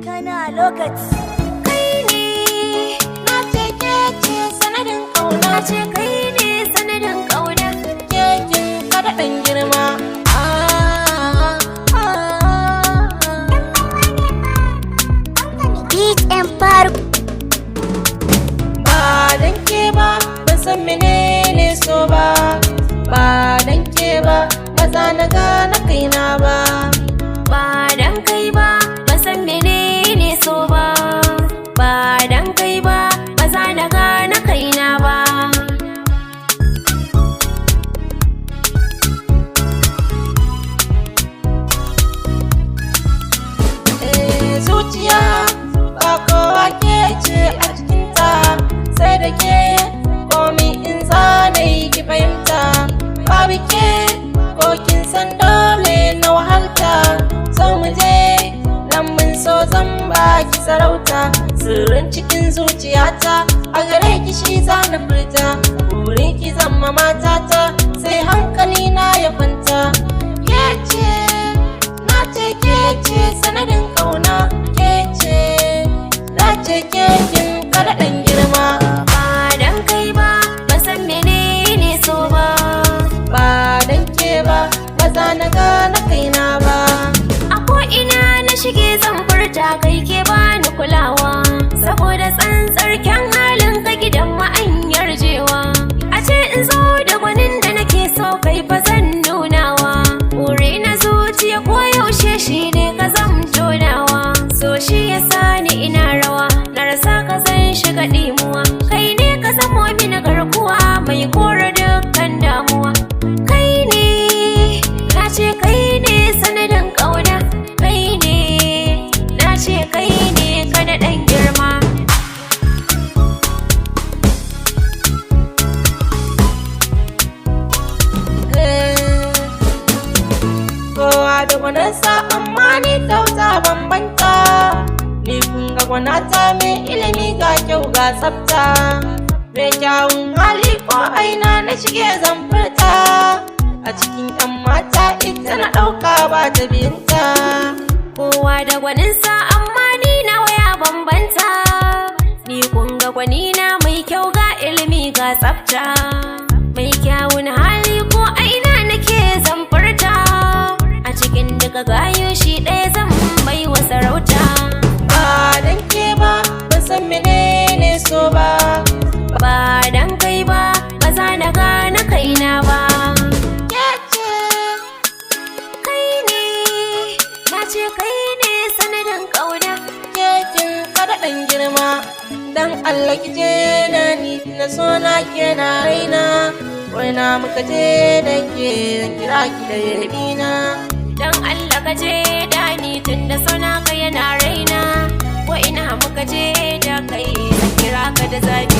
kana lokaci kai ne na ce ke ce sanadin kauna ce kai ne sanadin kauna ke kin kada dan girma Beat Empire ba dan ke ba ban san menene so ba dan ke ba za na gane kaina ba dan kai ba ban san menene so ba dan kai ba za na gane kaina ba zuciya ba kowa ke ce a cikinta sai da ke komi in zanayi ki fahimta babu ke ko kin san dole na wahalta so mu je nan mun so zan baki sarauta sirrin cikin zuciyata a gare ki shi zana furta burin ki zama matata sai hankali na ya kwanta ke ce na ce ke ce sanadin kauna ke ce na ce ke kin kada dan girma dan kai ba ban san menene so ba dan ke ba za na gane kaina ba a ko ina na shige zan furta kai ke bani kulawa saboda tsantsar kyan halin ka gidan mu an yarjewa a ce in zo da gwanin da nake so kai fa zan nunawa buri na zuciya ko yaushe shi ne ka zamto nawa so shi yasa ni ina rawa na rasa ka zan shiga dimuwa kai ne ka zamo mini garkuwa mai kore dukkan damuwa kai ne na ce kai ne sanadin kauna kai ne na ce kai ne kada dan girma kowa da gwanansa amma ni tauta bambanta ni kun ga gwanata mai ilimi ga kyau ga tsafta mai kyawun hali ko aina na shige zan furta a cikin yan mata ita na ɗauka ba ta binta kowa da gwaninsa amma ni na waya bambanta ni kun ga gwanina mai kyau ga ilimi ga tsafta mai kyawun hali ko aina nake zan furta a cikin duka gayo shi ɗaya zan bai wa sarauta ba dan ke ba ban san menene so ba dan kai ba za na gane kaina ba kai ne na ce kai ne sanadin kauna kekin kada dan girma dan Allah ki je da ni na so na ke na raina wai na muka je da ke kira ki da yabina dan Allah ka je da ni tunda so na ka yana raina ko ina muka je da kai kira ka da zabi